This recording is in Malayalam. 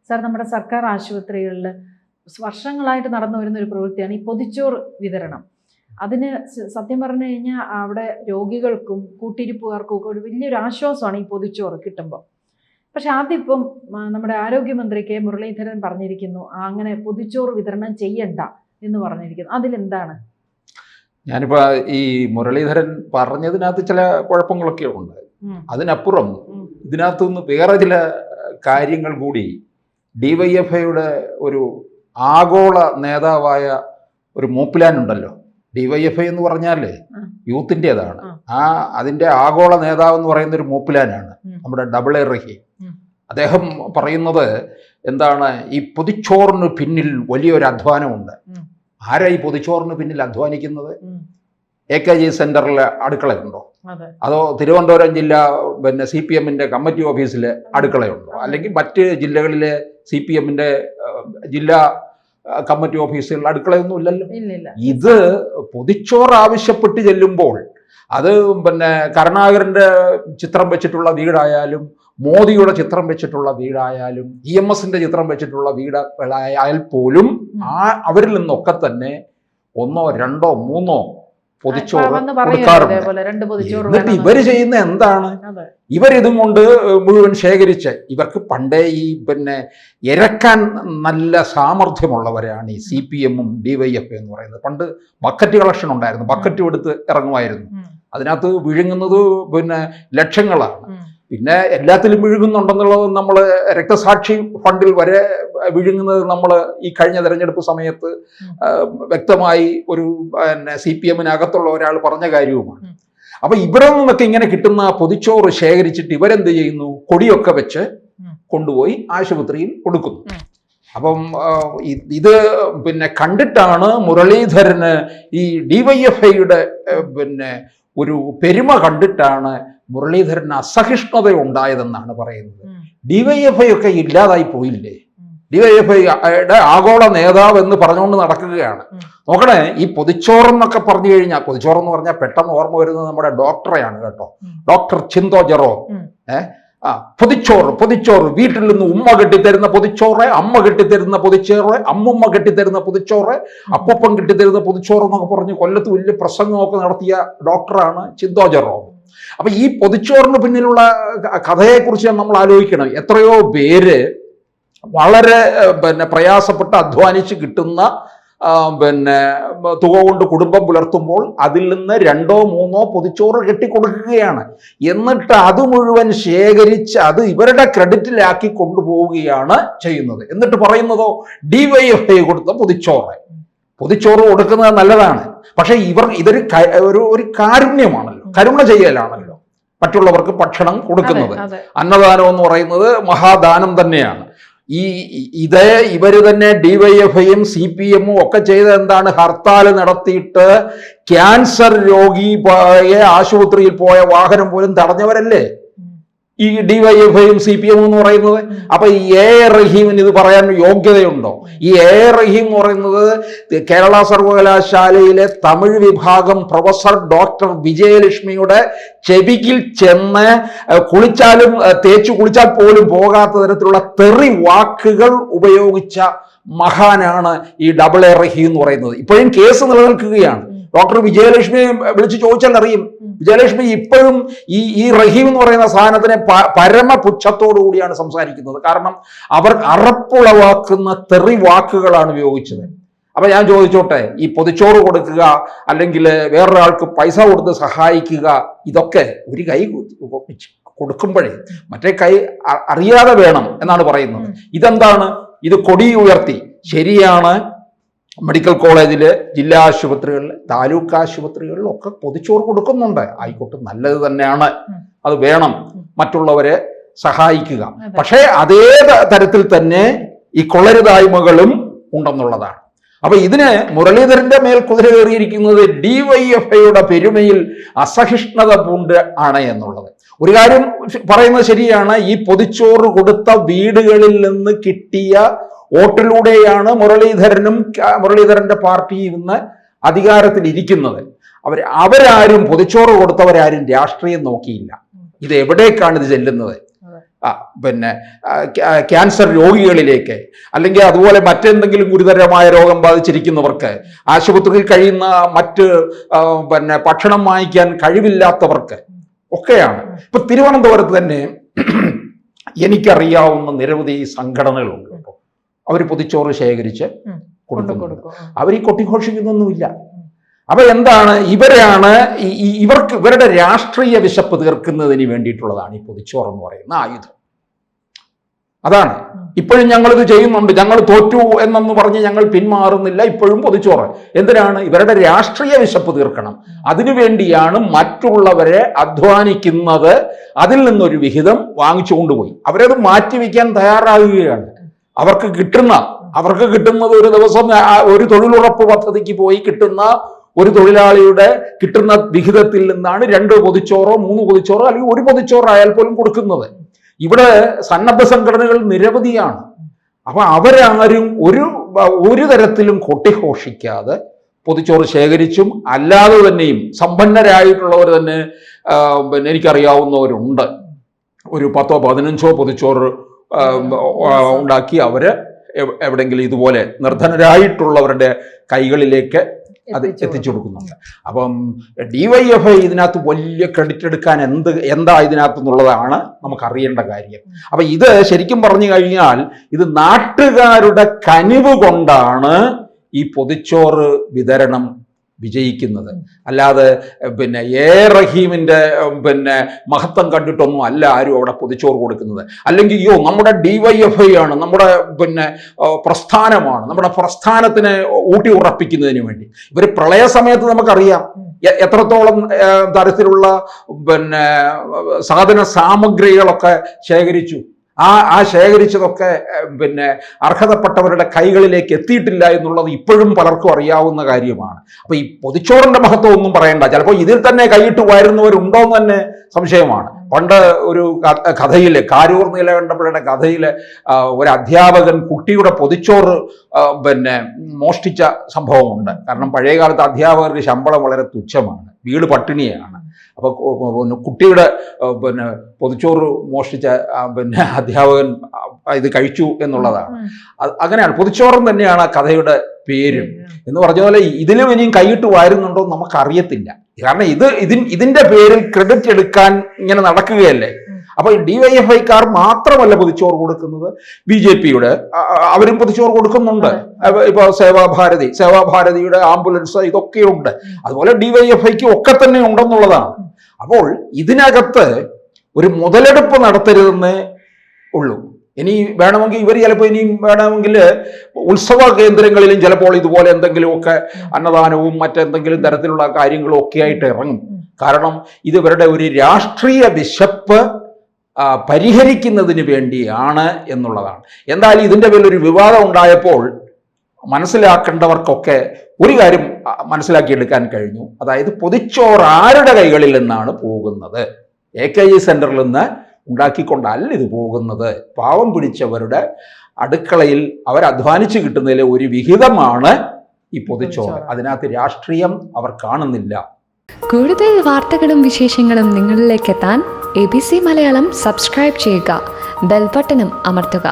സാർ, നമ്മുടെ സർക്കാർ ആശുപത്രികളിൽ വർഷങ്ങളായിട്ട് നടന്നു വരുന്ന ഒരു പ്രവൃത്തിയാണ് ഈ പൊതിച്ചോറ് വിതരണം. അതിന് സത്യം പറഞ്ഞു കഴിഞ്ഞാൽ അവിടെ രോഗികൾക്കും കൂട്ടിരിപ്പുകാർക്കും ഒക്കെ ഒരു വലിയൊരു ആശ്വാസമാണ് ഈ പൊതിച്ചോറ് കിട്ടുമ്പോൾ. പക്ഷെ അതിപ്പം നമ്മുടെ ആരോഗ്യമന്ത്രി കെ മുരളീധരൻ പറഞ്ഞിരിക്കുന്നു അങ്ങനെ പൊതിച്ചോറ് വിതരണം ചെയ്യണ്ട എന്ന് പറഞ്ഞിരിക്കുന്നു. അതിലെന്താണ്? ഞാനിപ്പോൾ ഈ മുരളീധരൻ പറഞ്ഞതിനകത്ത് ചില കുഴപ്പങ്ങളൊക്കെ ഉണ്ട്. അതിനപ്പുറം ഇതിനകത്തുനിന്ന് വേറെ ചില കാര്യങ്ങൾ കൂടി ഡിവൈഎഫ്ഐയുടെ ഒരു ആഗോള നേതാവായ ഒരു മൂപ്പിലാൻ ഉണ്ടല്ലോ. ഡിവൈഎഫ്ഐ എന്ന് പറഞ്ഞാൽ യൂത്തിൻ്റെതാണ്. അതിൻ്റെ ആഗോള നേതാവ് എന്ന് പറയുന്ന ഒരു മൂപ്പിലാനാണ്, നമ്മുടെ ഡബിൾ എ റഹീം. അദ്ദേഹം പറയുന്നത് എന്താണ്, ഈ പൊതിച്ചോറിന് പിന്നിൽ വലിയൊരു അധ്വാനമുണ്ട്. ആരാ ഈ പൊതിച്ചോറിന് പിന്നിൽ അധ്വാനിക്കുന്നത്? AKG സെന്ററിൽ അടുക്കളയുണ്ടോ? അതോ തിരുവനന്തപുരം ജില്ലാ CPM-ന്റെ കമ്മിറ്റി ഓഫീസിൽ അടുക്കളയുണ്ടോ? അല്ലെങ്കിൽ മറ്റ് ജില്ലകളിലെ CPM-ന്റെ ജില്ലാ കമ്മിറ്റി ഓഫീസുകളിൽ അടുക്കളയൊന്നും ഇല്ലല്ലോ. ഇത് പൊതിച്ചോറ് ആവശ്യപ്പെട്ട് ചെല്ലുമ്പോൾ അത് കരുണാകരൻ്റെ ചിത്രം വെച്ചിട്ടുള്ള വീടായാലും മോദിയുടെ ചിത്രം വെച്ചിട്ടുള്ള വീടായാലും EMS-ന്റെ ചിത്രം വെച്ചിട്ടുള്ള വീടുകളായാൽ പോലും അവരിൽ നിന്നൊക്കെ തന്നെ 1, 2, 3 പൊതിച്ചോറ് കൊടുക്കാറുണ്ട്. എന്നിട്ട് ഇവര് ചെയ്യുന്ന എന്താണ്? ഇവരിതും കൊണ്ട് മുഴുവൻ ശേഖരിച്ച്, ഇവർക്ക് ഈ ഇരക്കാൻ നല്ല സാമർഥ്യമുള്ളവരാണ് ഈ CPM-ഉം DYFI എന്ന് പറയുന്നത്. പണ്ട് ബക്കറ്റ് കളക്ഷൻ ഉണ്ടായിരുന്നു, ബക്കറ്റും എടുത്ത് ഇറങ്ങുമായിരുന്നു. അതിനകത്ത് വിഴുങ്ങുന്നത് ലക്ഷങ്ങളാണ്. പിന്നെ എല്ലാത്തിലും വിഴുങ്ങുന്നുണ്ടെന്നുള്ളത് നമ്മൾ രക്തസാക്ഷി ഫണ്ടിൽ വരെ വിഴുങ്ങുന്നത് നമ്മൾ ഈ കഴിഞ്ഞ തെരഞ്ഞെടുപ്പ് സമയത്ത് വ്യക്തമായി ഒരു CPM-നകത്തുള്ള ഒരാൾ പറഞ്ഞ കാര്യവുമാണ്. അപ്പൊ ഇവിടെ നിന്നൊക്കെ ഇങ്ങനെ കിട്ടുന്ന പൊതിച്ചോറ് ശേഖരിച്ചിട്ട് ഇവരെന്ത് ചെയ്യുന്നു? കൊടിയൊക്കെ വെച്ച് കൊണ്ടുപോയി ആശുപത്രിയിൽ കൊടുക്കുന്നു. അപ്പം ഇത് കണ്ടിട്ടാണ് മുരളീധരന് ഈ DYFI-യുടെ ഒരു പെരുമ കണ്ടിട്ടാണ് മുരളീധരന് അസഹിഷ്ണുത ഉണ്ടായതെന്നാണ് പറയുന്നത്. DYFI ഒക്കെ ഇല്ലാതായി പോയില്ലേ? DYFI-യുടെ ആഗോള നേതാവ് എന്ന് പറഞ്ഞുകൊണ്ട് നടക്കുകയാണ്. നോക്കണേ, ഈ പൊതിച്ചോറെന്നൊക്കെ പറഞ്ഞു കഴിഞ്ഞാൽ, പൊതിച്ചോറെന്ന് പറഞ്ഞാൽ പെട്ടെന്ന് ഓർമ്മ വരുന്നത് നമ്മുടെ ഡോക്ടറെയാണ് കേട്ടോ, ഡോക്ടർ ചിന്തോ ജെറോം. പൊതിച്ചോറ് വീട്ടിൽ നിന്ന് ഉമ്മ കെട്ടിത്തരുന്ന പൊതിച്ചോറ്, അമ്മ കെട്ടിത്തരുന്ന പൊതിച്ചോറ്, അമ്മുമ്മ കെട്ടിത്തരുന്ന പൊതിച്ചോറ്, അപ്പൂപ്പൻ കെട്ടിത്തരുന്ന പൊതിച്ചോറ് എന്നൊക്കെ പറഞ്ഞ് കൊല്ലത്ത് വലിയ പ്രസംഗമൊക്കെ നടത്തിയ ഡോക്ടറാണ് ചിന്തോ ജെറോം. അപ്പൊ ഈ പൊതിച്ചോറിന് പിന്നിലുള്ള കഥയെക്കുറിച്ച് നമ്മൾ ആലോചിക്കണം. എത്രയോ പേര് വളരെ പ്രയാസപ്പെട്ട് അധ്വാനിച്ച് കിട്ടുന്ന തുക കൊണ്ട് കുടുംബം പുലർത്തുമ്പോൾ അതിൽ നിന്ന് 2, 3 പൊതിച്ചോറ് കെട്ടിക്കൊടുക്കുകയാണ്. എന്നിട്ട് അത് മുഴുവൻ ശേഖരിച്ച് അത് ഇവരുടെ ക്രെഡിറ്റിലാക്കി കൊണ്ടുപോവുകയാണ് ചെയ്യുന്നത്. എന്നിട്ട് പറയുന്നതോ DYFI കൊടുത്ത പൊതിച്ചോറ് കൊടുക്കുന്നത് നല്ലതാണ്. പക്ഷെ ഇതൊരു ഒരു കാരുണ്യമാണല്ലോ, കരുണ ചെയ്യലാണല്ലോ മറ്റുള്ളവർക്ക് ഭക്ഷണം കൊടുക്കുന്നത്. അന്നദാനം എന്ന് പറയുന്നത് മഹാദാനം തന്നെയാണ്. ഇവര് തന്നെ DYFI-യും CPM-ഉം ഒക്കെ ചെയ്ത എന്താണ്? ഹർത്താൽ നടത്തിയിട്ട് ക്യാൻസർ രോഗിയെ ആശുപത്രിയിൽ പോയ വാഹനം പോലും തടഞ്ഞവരല്ലേ ഈ DYFI-യും CPM-ഉം എന്ന് പറയുന്നത്. അപ്പൊ ഈ A റഹീമിന് ഇത് പറയാൻ യോഗ്യതയുണ്ടോ? ഈ A റഹീം എന്ന് പറയുന്നത് കേരള സർവകലാശാലയിലെ തമിഴ് വിഭാഗം പ്രൊഫസർ ഡോക്ടർ വിജയലക്ഷ്മിയുടെ ചെവിയിൽ ചെന്ന് തേച്ചു കുളിച്ചാൽ പോലും പോകാത്ത തരത്തിലുള്ള തെറി വാക്കുകൾ ഉപയോഗിച്ച മഹാനാണ് ഈ ഡബിൾ എ റഹീം എന്ന് പറയുന്നത്. ഇപ്പോഴും കേസ് നിലനിൽക്കുകയാണ്. ഡോക്ടർ വിജയലക്ഷ്മിയെ വിളിച്ച് ചോദിച്ചാൽ അറിയും, വിജയലക്ഷ്മി ഇപ്പോഴും ഈ റഹീം എന്ന് പറയുന്ന സാധനത്തിനെ പരമപുച്ഛത്തോടു കൂടിയാണ് സംസാരിക്കുന്നത്. കാരണം അവർ അറപ്പുളവാക്കുന്ന തെറി വാക്കുകളാണ് ഉപയോഗിച്ചത്. അപ്പൊ ഞാൻ ചോദിച്ചോട്ടെ, ഈ പൊതിച്ചോറ് കൊടുക്കുക അല്ലെങ്കിൽ വേറൊരാൾക്ക് പൈസ കൊടുത്ത് സഹായിക്കുക, ഇതൊക്കെ ഒരു കൈ കൊടുക്കുമ്പോഴേ മറ്റേ കൈ അറിയാതെ വേണം എന്നാണ് പറയുന്നത്. ഇതെന്താണ്? ഇത് കൊടി ഉയർത്തി. ശരിയാണ്, മെഡിക്കൽ കോളേജില്, ജില്ലാ ആശുപത്രികളിൽ, താലൂക്ക് ആശുപത്രികളിലും ഒക്കെ പൊതിച്ചോറ് കൊടുക്കുന്നുണ്ട്. ആയിക്കോട്ടെ, നല്ലത് തന്നെയാണ്, അത് വേണം, മറ്റുള്ളവരെ സഹായിക്കുക. പക്ഷേ അതേ തരത്തിൽ തന്നെ ഈ കൊള്ളരുതായ്മകളും ഉണ്ടെന്നുള്ളതാണ്. അപ്പൊ ഇതിന് മുരളീധരന്റെ മേൽ കുതിര കയറിയിരിക്കുന്നത് DYFI-യുടെ പെരുമയിൽ അസഹിഷ്ണുത പൂണ്ട് ആണ് എന്നുള്ളത്. ഒരു കാര്യം പറയുന്നത് ശരിയാണ്, ഈ പൊതിച്ചോറ് കൊടുത്ത വീടുകളിൽ നിന്ന് കിട്ടിയ വോട്ടിലൂടെയാണ് മുരളീധരന്റെ പാർട്ടിയിൽ നിന്ന് അധികാരത്തിൽ ഇരിക്കുന്നത്. അവരാരും പൊതിച്ചോറ് കൊടുത്തവരാരും രാഷ്ട്രീയം നോക്കിയില്ല. ഇത് എവിടേക്കാണ് ഇത് ചെല്ലുന്നത്? പിന്നെ ക്യാൻസർ രോഗികളിലേക്ക്, അല്ലെങ്കിൽ അതുപോലെ മറ്റെന്തെങ്കിലും ഗുരുതരമായ രോഗം ബാധിച്ചിരിക്കുന്നവർക്ക്, ആശുപത്രിയിൽ കഴിയുന്ന മറ്റ് പിന്നെ ഭക്ഷണം വാങ്ങിക്കാൻ കഴിവില്ലാത്തവർക്ക് ഒക്കെയാണ്. ഇപ്പൊ തിരുവനന്തപുരത്ത് തന്നെ എനിക്കറിയാവുന്ന നിരവധി സംഘടനകളുണ്ട് കേട്ടോ. അവർ പൊതിച്ചോറ് ശേഖരിച്ച് കൊടുക്കുന്നുണ്ട്. അവർ ഈ കൊട്ടിഘോഷിക്കുന്നൊന്നുമില്ല. അപ്പൊ എന്താണ്, ഇവരാണ് ഇവരുടെ രാഷ്ട്രീയ വിശപ്പ് തീർക്കുന്നതിന് വേണ്ടിയിട്ടുള്ളതാണ് ഈ പൊതിച്ചോറ് എന്ന് പറയുന്ന ആയുധം. അതാണ് ഇപ്പോഴും ഞങ്ങളിത് ചെയ്യുന്നുണ്ട്, ഞങ്ങൾ തോറ്റു എന്നൊന്ന് പറഞ്ഞ് ഞങ്ങൾ പിന്മാറുന്നില്ല, ഇപ്പോഴും പൊതിച്ചോറ്. എന്തിനാണ്? ഇവരുടെ രാഷ്ട്രീയ വിശപ്പ് തീർക്കണം. അതിനുവേണ്ടിയാണ് മറ്റുള്ളവരെ അധ്വാനിക്കുന്നത്, അതിൽ നിന്നൊരു വിഹിതം വാങ്ങിച്ചു കൊണ്ടുപോയി അവരത് മാറ്റിവെക്കാൻ തയ്യാറാകുകയാണ്. അവർക്ക് കിട്ടുന്നത് ഒരു ദിവസം ഒരു തൊഴിലുറപ്പ് പദ്ധതിക്ക് പോയി കിട്ടുന്ന ഒരു തൊഴിലാളിയുടെ കിട്ടുന്ന വിഹിതത്തിൽ നിന്നാണ് 2 പൊതിച്ചോറോ 3 പൊതിച്ചോറോ അല്ലെങ്കിൽ 1 പൊതിച്ചോറോ ആയാൽ പോലും കൊടുക്കുന്നത്. ഇവിടെ സന്നദ്ധ സംഘടനകൾ നിരവധിയാണ്. അപ്പൊ അവരാരും ഒരു തരത്തിലും കൊട്ടിഘോഷിക്കാതെ പൊതിച്ചോറ് ശേഖരിച്ചും അല്ലാതെ തന്നെയും സമ്പന്നരായിട്ടുള്ളവർ തന്നെ പിന്നെ എനിക്കറിയാവുന്നവരുണ്ട്. ഒരു 10ഓ 15ഓ പൊതിച്ചോറ് ഉണ്ടാക്കി അവര് എവിടെയെങ്കിലും ഇതുപോലെ നിർധനരായിട്ടുള്ളവരുടെ കൈകളിലേക്ക് അത് എത്തിച്ചു കൊടുക്കുന്നുണ്ട്. അപ്പം DYFI ഇതിനകത്ത് വലിയ ക്രെഡിറ്റ് എടുക്കാൻ എന്താ ഇതിനകത്ത് എന്നുള്ളതാണ് നമുക്ക് അറിയേണ്ട കാര്യം. അപ്പൊ ഇത് ശരിക്കും പറഞ്ഞു കഴിഞ്ഞാൽ ഇത് നാട്ടുകാരുടെ കനിവ് കൊണ്ടാണ് ഈ പൊതിച്ചോറ് വിതരണം വിജയിക്കുന്നത്. അല്ലാതെ പിന്നെ റഹീമിന്റെ പിന്നെ മഹത്വം കണ്ടിട്ടൊന്നും അല്ല ആരും അവിടെ പൊതിച്ചോറ് കൊടുക്കുന്നത്. അല്ലെങ്കിൽ നമ്മുടെ DYFI ആണ്, നമ്മുടെ പിന്നെ പ്രസ്ഥാനമാണ്, നമ്മുടെ പ്രസ്ഥാനത്തിനെ ഊട്ടി ഉറപ്പിക്കുന്നതിന് വേണ്ടി. ഇവർ പ്രളയ സമയത്ത് നമുക്കറിയാം എത്രത്തോളം തരത്തിലുള്ള പിന്നെ സാധന സാമഗ്രികളൊക്കെ ശേഖരിച്ചു. ആ ശേഖരിച്ചതൊക്കെ പിന്നെ അർഹതപ്പെട്ടവരുടെ കൈകളിലേക്ക് എത്തിയിട്ടില്ല എന്നുള്ളത് ഇപ്പോഴും പലർക്കും അറിയാവുന്ന കാര്യമാണ്. അപ്പൊ ഈ പൊതിച്ചോറിന്റെ മഹത്വം ഒന്നും പറയണ്ട. ചിലപ്പോൾ ഇതിൽ തന്നെ കൈയിട്ട് വരുന്നവരുണ്ടോ എന്ന് തന്നെ സംശയമാണ്. പണ്ട് ഒരു കഥയില്, കാരൂർ നീലകണ്ഠപിള്ളയുടെ കഥയില് ഒരു അധ്യാപകൻ കുട്ടിയുടെ പൊതിച്ചോറ് പിന്നെ മോഷ്ടിച്ച സംഭവമുണ്ട്. കാരണം പഴയകാലത്ത് അധ്യാപകർക്ക് ശമ്പളം വളരെ തുച്ഛമാണ്, വീട് പട്ടിണിയാണ്. അപ്പൊ കുട്ടിയുടെ പിന്നെ പൊതിച്ചോറ് മോഷ്ടിച്ച പിന്നെ അധ്യാപകൻ ഇത് കഴിച്ചു എന്നുള്ളതാണ്. അങ്ങനെയാണ്, പൊതിച്ചോറും തന്നെയാണ് ആ കഥയുടെ പേരും. എന്ന് പറഞ്ഞ പോലെ ഇതിലും ഇനിയും കൈയിട്ട് വാരുന്നുണ്ടോ എന്ന് നമുക്കറിയത്തില്ല. കാരണം ഇതിന്റെ പേരിൽ ക്രെഡിറ്റ് എടുക്കാൻ ഇങ്ങനെ നടക്കുകയല്ലേ. അപ്പൊ DYFIക്കാർ മാത്രമല്ല പൊതിച്ചോറ് കൊടുക്കുന്നത്, BJPയുടെ അവരും പൊതിച്ചോറ് കൊടുക്കുന്നുണ്ട്. ഇപ്പൊ സേവാഭാരതിയുടെ ആംബുലൻസ് ഇതൊക്കെയുണ്ട്. അതുപോലെ DYFIക്ക് ഒക്കെ തന്നെ ഉണ്ടെന്നുള്ളതാണ്. അപ്പോൾ ഇതിനകത്ത് ഒരു മുതലെടുപ്പ് നടത്തരുതെന്നേ ഉള്ളൂ. ഇനി വേണമെങ്കിൽ ഇവർ ചിലപ്പോൾ ഇനിയും വേണമെങ്കിൽ ഉത്സവ കേന്ദ്രങ്ങളിലും ചിലപ്പോൾ ഇതുപോലെ എന്തെങ്കിലുമൊക്കെ അന്നദാനവും മറ്റെന്തെങ്കിലും തരത്തിലുള്ള കാര്യങ്ങളും ഒക്കെ ആയിട്ട് ഇറങ്ങും. കാരണം ഇത് ഇവരുടെ ഒരു രാഷ്ട്രീയ വിശപ്പ് പരിഹരിക്കുന്നതിന് വേണ്ടിയാണ് എന്നുള്ളതാണ്. എന്തായാലും ഇതിൻ്റെ പേരിലൊരു വിവാദം ഉണ്ടായപ്പോൾ മനസ്സിലാക്കേണ്ടവർക്കൊക്കെ ഒരു കാര്യം മനസ്സിലാക്കിയെടുക്കാൻ കഴിഞ്ഞു. അതായത് പൊതിച്ചോറ് ആരുടെ കൈകളിൽ നിന്നാണ് പോകുന്നത്? AKG സെന്ററിൽ നിന്ന് ഉണ്ടാക്കിക്കൊണ്ടല്ല ഇത് പോകുന്നത്. പാവം പിടിച്ചവരുടെ അടുക്കളയിൽ അവരധ്വാനിച്ച് കിട്ടുന്നതിലെ ഒരു വിഹിതമാണ് ഈ പൊതിച്ചോറ്. അതിനകത്ത് രാഷ്ട്രീയം അവർ കാണുന്നില്ല. കൂടുതൽ വാർത്തകളും വിശേഷങ്ങളും നിങ്ങളിലേക്ക് എത്താൻ ABC മലയാളം സബ്സ്ക്രൈബ് ചെയ്യുക, ബെൽ ബട്ടണും അമർത്തുക.